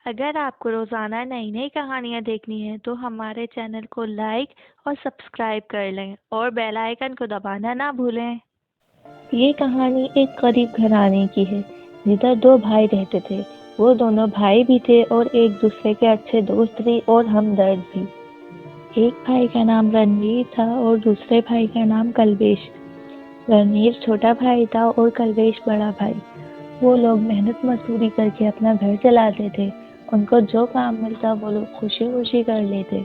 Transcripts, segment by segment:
अगर आपको रोज़ाना नई नई कहानियाँ देखनी है तो हमारे चैनल को लाइक और सब्सक्राइब कर लें और बेल आइकन को दबाना ना भूलें। ये कहानी एक गरीब घराने की है जिधर दो भाई रहते थे। वो दोनों भाई भी थे और एक दूसरे के अच्छे दोस्त भी और हमदर्द भी। एक भाई का नाम रणवीर था और दूसरे भाई का नाम कल्वेश। रणवीर छोटा भाई था और कल्वेश बड़ा भाई। वो लोग मेहनत मजदूरी करके अपना घर चलाते थे। उनको जो काम मिलता वो लोग खुशी खुशी कर लेते।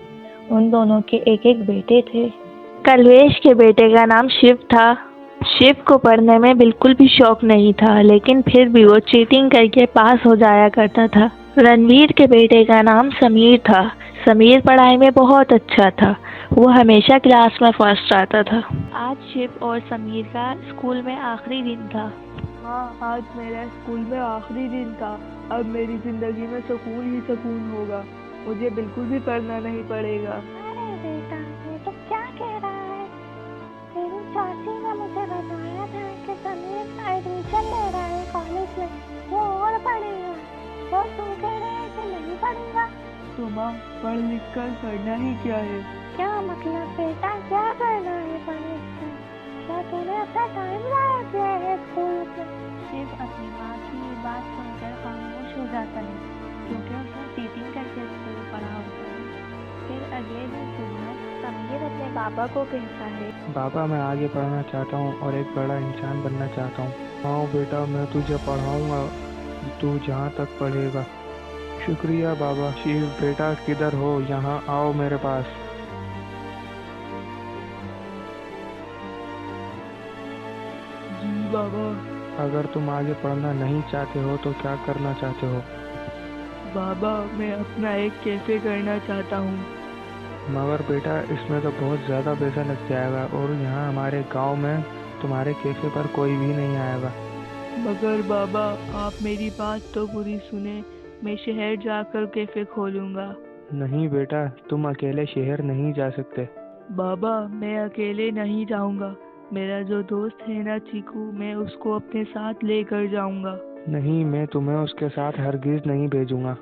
उन दोनों के एक एक बेटे थे। कल्वेश के बेटे का नाम शिव था। शिव को पढ़ने में बिल्कुल भी शौक नहीं था, लेकिन फिर भी वो चीटिंग करके पास हो जाया करता था। रणवीर के बेटे का नाम समीर था। समीर पढ़ाई में बहुत अच्छा था। वो हमेशा क्लास में फर्स्ट आता था। आज शिव और समीर का स्कूल में आखिरी दिन था। हाँ, आज मेरा स्कूल में आखिरी दिन था। अब मेरी जिंदगी में सुकून ही सुकून होगा। मुझे बिल्कुल भी पढ़ना नहीं पड़ेगा। अरे बेटा, ये तो क्या कह रहा है? तेरी चाची ने मुझे बताया था कि समीर एडमिशन ले रहा है कॉलेज में, वो और पढ़ेगा। और तुम कह रहे हैं कि नहीं पढ़ेगा? तो माँ, पढ़ लिख कर करना ही क्या है? क्या मतलब बेटा, क्या करना है पढ़ लिख कर? क्या तूने अपना टाइम जाया किया है स्कूल में? शिव अपनी माँ की ये बात सुनकर खामोश हो जाता है, क्योंकि उसने चीटिंग करके स्कूल पढ़ा होता है। फिर अगले दिन सुबह समीर अपने पापा को कहता है, पापा, मैं आगे पढ़ना चाहता हूँ और एक बड़ा इंसान बनना चाहता हूँ। हाँ बेटा, मैं तुझे पढ़ाऊँगा, तू जहाँ तक पढ़ेगा। शुक्रिया बाबा। शिव बेटा, किधर हो? यहाँ आओ मेरे पास। जी बाबा। अगर तुम आगे पढ़ना नहीं चाहते हो तो क्या करना चाहते हो? बाबा, मैं अपना एक कैफे करना चाहता हूँ। मगर बेटा, इसमें तो बहुत ज़्यादा पैसा लग जाएगा और यहाँ हमारे गांव में तुम्हारे कैफे पर कोई भी नहीं आएगा। मगर बाबा, आप मेरी बात तो पूरी सुने। मैं शहर जाकर कैफे खोलूँगा। नहीं बेटा, तुम अकेले शहर नहीं जा सकते। बाबा, मैं अकेले नहीं जाऊँगा। मेरा जो दोस्त है ना चीकू, मैं उसको अपने साथ लेकर जाऊँगा। नहीं, मैं तुम्हें उसके साथ हरगिज नहीं भेजूंगा।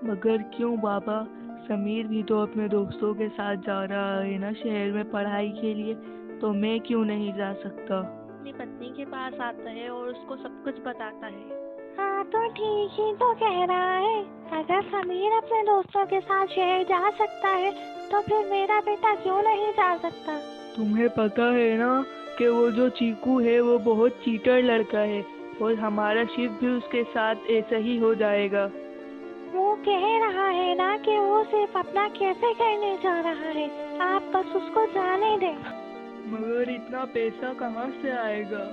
मगर क्यों बाबा? समीर भी तो अपने दोस्तों के साथ जा रहा है ना शहर में पढ़ाई के लिए, तो मैं क्यों नहीं जा सकता? अपनी पत्नी के पास आता है और उसको सब कुछ बताता है। हाँ, तो ठीक ही तो कह रहा है। अगर समीर अपने दोस्तों के साथ शहर जा सकता है, तो फिर मेरा बेटा क्यों नहीं जा सकता? तुम्हें पता है ना कि वो जो चीकू है वो बहुत चीटर लड़का है, और हमारा शिव भी उसके साथ ऐसा ही हो जाएगा। वो कह रहा है ना कि वो सिर्फ अपना कैफे करने जा रहा है। आप बस उसको जाने दें। मगर इतना पैसा कहाँ से आएगा?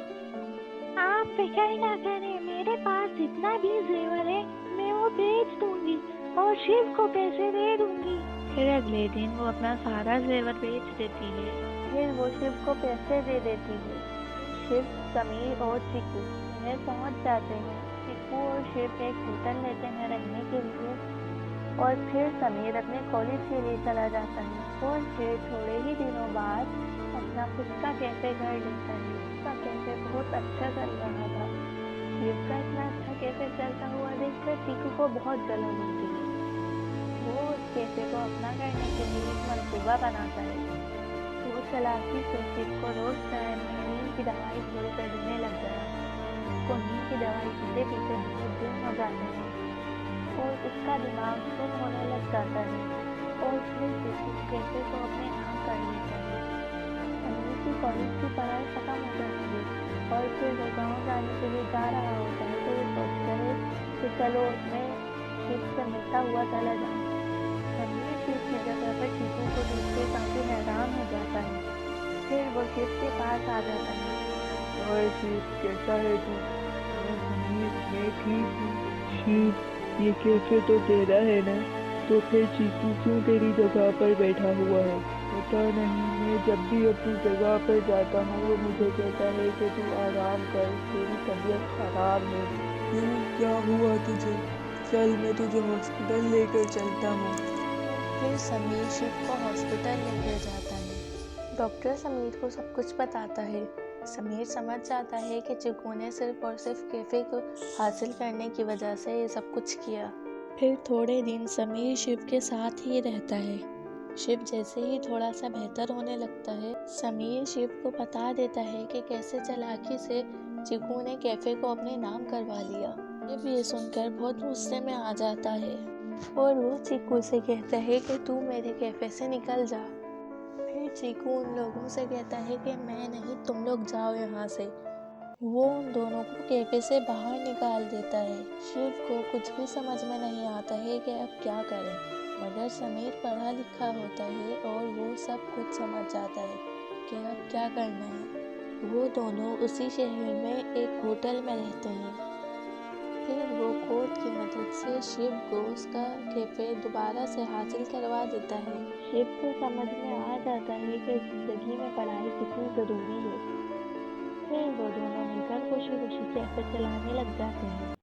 आप फिक्र ना करें, मेरे पास जितना भी जेवर है मैं वो बेच दूंगी और शिव को पैसे दे दूंगी। फिर अगले दिन वो अपना सारा जेवर बेच देती है। फिर वो शिव को पैसे दे देती है। शिव, समीर और चिकू वह पहुंच जाते हैं। चिकू और शिव एक होटल लेते हैं रहने के लिए, और फिर समीर अपने कॉलेज के लिए चला जाता है और फिर थोड़े ही दिनों बाद अपना खुद का कैफे कर लेता है। उसका कैफे बहुत अच्छा चल रहा था। शिव का इतना अच्छा कैफे चलता हुआ देखकर चिकू को बहुत जलन होती है। वो उस कैफे को अपना करने के लिए एक मंसूबा बनाता है। वो चालाकी से शिव को रोज टाइम में नींद की दवाई घोलकर देने लग गया। उसको नींद की दवाई पीते पीते बहुत दिन हो जाते हैं और उसका दिमाग गुम होने लग जाता है, और फिर शिव उस कैफे को अपने नाम कर लेता है। समीर की कॉलेज की पढ़ाई खत्म हो जाती है और फिर वो गाँव जाने के लिए जा रहा होता है, तो वो सोचता है कि चलो मैं शिव से मिलता हुआ चला जाऊँ। समीर शिव की जगह पर चीकू को देख के काफी हैरान हो जाता है। फिर वो शिव के पास आ जाता है। ओए शिव, कैसा है तू? मैं समीर, मैं ठीक हूँ। शिव, ये कैफे तो तेरा है ना? तो फिर चीकू क्यों तेरी जगह पर बैठा हुआ है? पता नहीं, मैं जब भी अपनी जगह पर जाता हूँ वो मुझे कहता है कि तू आराम कर, तेरी तबीयत खराब है। क्यों, क्या हुआ तुझे? चल, मैं तुझे हॉस्पिटल लेकर चलता हूँ। फिर समीर शिव को हॉस्पिटल लेकर जाता है। डॉक्टर समीर को सब कुछ बताता है। समीर समझ जाता है कि चिकू ने सिर्फ और सिर्फ कैफे को हासिल करने की वजह से ये सब कुछ किया। फिर थोड़े दिन समीर शिव के साथ ही रहता है। शिव जैसे ही थोड़ा सा बेहतर होने लगता है, समीर शिव को बता देता है कि कैसे चालाकी से चीकू ने कैफे को अपने नाम करवा लिया। शिव ये सुनकर बहुत गुस्से में आ जाता है और वो चीकू से कहता है कि तू मेरे कैफे से निकल जा। फिर चीकू उन लोगों से कहता है कि मैं नहीं, तुम लोग जाओ यहाँ से। वो उन दोनों को कैफे से बाहर निकाल देता है। शिव को कुछ भी समझ में नहीं आता है कि अब क्या करें, मगर समीर पढ़ा लिखा होता है और वो सब कुछ समझ जाता है कि अब क्या करना है। वो दोनों उसी शहर में एक होटल में रहते हैं। फिर वो कोर्ट की मदद से शिव को उसका कैफे दोबारा से हासिल करवा देता है। शिव को समझ में आ जाता है कि जिंदगी में पढ़ाई कितनी ज़रूरी है। फिर वो दोनों मिलकर खुशी खुशी कैफे चलाने लग जाते हैं।